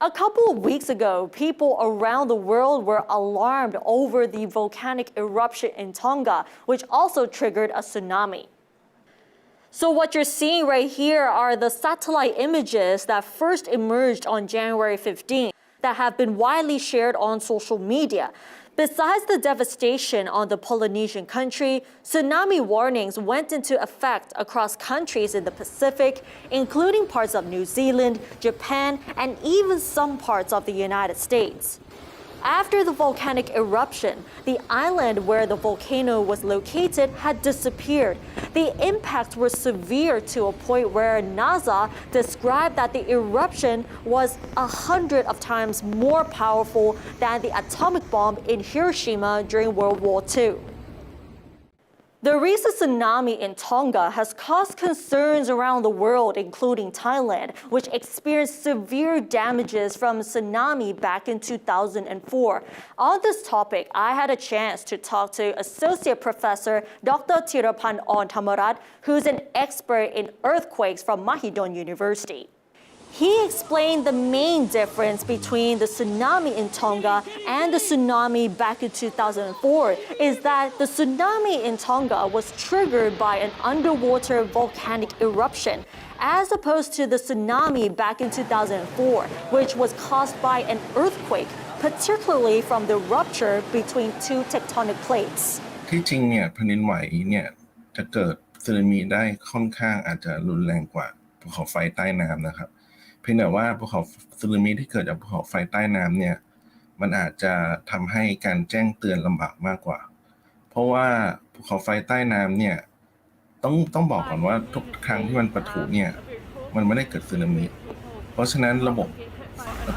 A couple of weeks ago, people around the world were alarmed over the volcanic eruption in Tonga, which also triggered a tsunami. So what you're seeing right here are the satellite images that first emerged on January 15th that have been widely shared on social media. Besides the devastation on the Polynesian country, tsunami warnings went into effect across countries in the Pacific, including parts of New Zealand, Japan, and even some parts of the United States. After the volcanic eruption, the island where the volcano was located had disappeared. The impacts were severe to a point where NASA described that the eruption was 100 of times more powerful than the atomic bomb in Hiroshima during World War II. The recent tsunami in Tonga has caused concerns around the world, including Thailand, which experienced severe damages from tsunami back in 2004. On this topic, I had a chance to talk to Associate Professor Dr. Thirapan Orntamarat, who's an expert in earthquakes from Mahidol University. He explained the main difference between the tsunami in Tonga and the tsunami back in 2004 is that the tsunami in Tonga was triggered by an underwater volcanic eruption, as opposed to the tsunami back in 2004, which was caused by an earthquake, particularly from the rupture between two tectonic plates. ที่จริงเนี่ยแผ่นดินไหวเนี่ยจะเกิดสึนามิได้ค่อนข้างอาจจะรุนแรงกว่าภูเขาไฟใต้น้ำนะครับเพียงแต่ว่าภูเขาสึนามิที่เกิดจากภูเขาไฟใต้น้ำเนี่ยมันอาจจะทำให้การแจ้งเตือนลำบากมากกว่าเพราะว่าภูเขาไฟใต้น้ำเนี่ยต้องบอกก่อนว่าทุกครั้งที่มันปะทุเนี่ยมันไม่ได้เกิดสึนามิเพราะฉะนั้นระบบ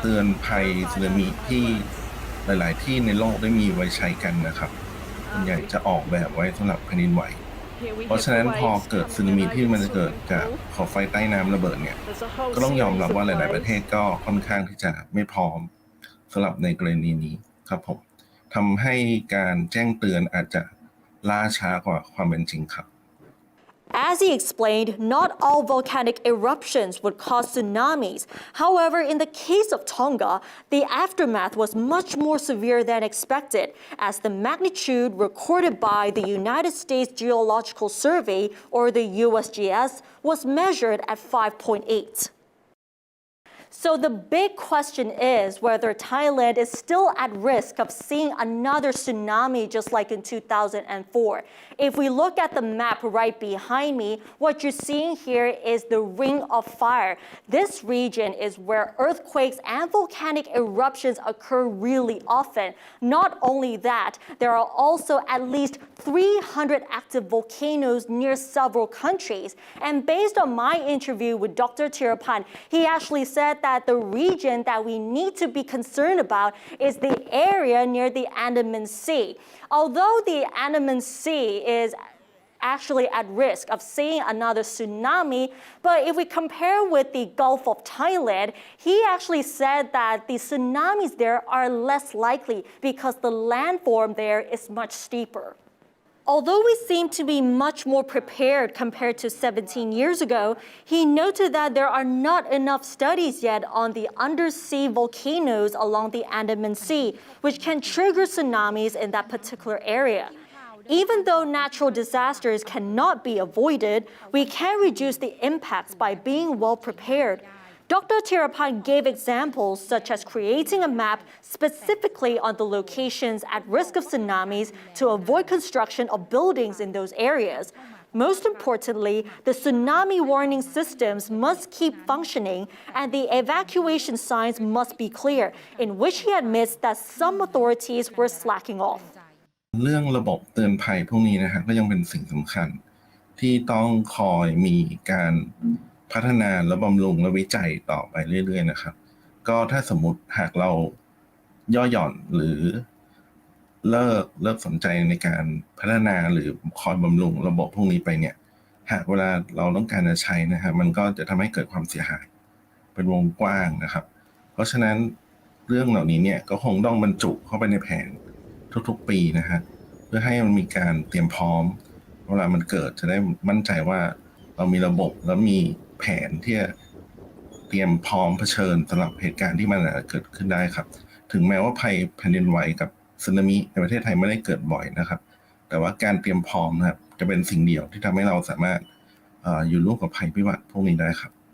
เตือนภัยสึนามิที่หลายๆที่ในโลกได้มีไว้ใช้กันนะครับส่วนใหญ่จะออกแบบไว้สำหรับแผ่นดินไหวเพราะฉะนั้นพอเกิดสึนามิที่มันจะเกิดจากภูเขาไฟใต้น้ำระเบิดเนี่ยก็ต้องยอมรับว่าหลายๆประเทศก็ค่อนข้างที่จะไม่พร้อมสำหรับในกรณีนี้ครับผมทำให้การแจ้งเตือนอาจจะล่าช้ากว่าความเป็นจริงครับ As he explained, not all volcanic eruptions would cause tsunamis. However, in the case of Tonga, the aftermath was much more severe than expected, as the magnitude recorded by the United States Geological Survey, or the USGS, was measured at 5.8. So the big question is whether Thailand is still at risk of seeing another tsunami just like in 2004. If we look at the map right behind me, what you're seeing here is the Ring of Fire. This region is where earthquakes and volcanic eruptions occur really often. Not only that, there are also at least 300 active volcanoes near several countries. And based on my interview with Dr. Thirapan, he actually said that the region that we need to be concerned about is the area near the Andaman Sea. Although the Andaman Sea is actually at risk of seeing another tsunami, but if we compare with the Gulf of Thailand, he actually said that the tsunamis there are less likely because the landform there is much steeper. Although we seem to be much more prepared compared to 17 years ago, he noted that there are not enough studies yet on the undersea volcanoes along the Andaman Sea, which can trigger tsunamis in that particular area. Even though natural disasters cannot be avoided, we can reduce the impacts by being well prepared. Dr. Thirapan gave examples such as creating a map specifically on the locations at risk of tsunamis to avoid construction of buildings in those areas. Most importantly, the tsunami warning systems must keep functioning and the evacuation signs must be clear, in which he admits that some authorities were slacking off. เรื่องระบบเตือนภัยพวกนี้นะครับก็ยังเป็นสิ่งสำคัญที่ต้องคอยมีการพัฒนาและบำรุงและวิจัยต่อไปเรื่อยๆนะครับก็ถ้าสมมุติหากเราย่อหย่อนหรือเลิกสนใจในการพัฒนาหรือคอยบำรุงระบบพวกนี้ไปเนี่ยหากเวลาเราต้องการจะใช้นะครับมันก็จะทำให้เกิดความเสียหายเป็นวงกว้างนะครับเพราะฉะนั้นเรื่องเหล่านี้เนี่ยก็คงต้องบรรจุเข้าไปในแผนทุกๆปีนะฮะเพื่อให้มันมีการเตรียมพร้อมเวลามันเกิดจะได้มั่นใจว่าเรามีระบบและมีแผนที่ ตรียมพร้อมเผชิญสำหรับเหตุการณ์ที่มันอาจจะเกิดขึ้นได้ครับถึงแม้ว่าภัยแผ่นดินไหวกับสึนามิในประเทศไทยไม่ได้เกิดบ่อยนะครับแต่ว่าการเตรียมพร้อมนะครับจะเป็นสิ่งเดียวที่ทำให้เราสามารถอยู่ร่วมกับภัยพิบัติพวกนี้ได้ครับ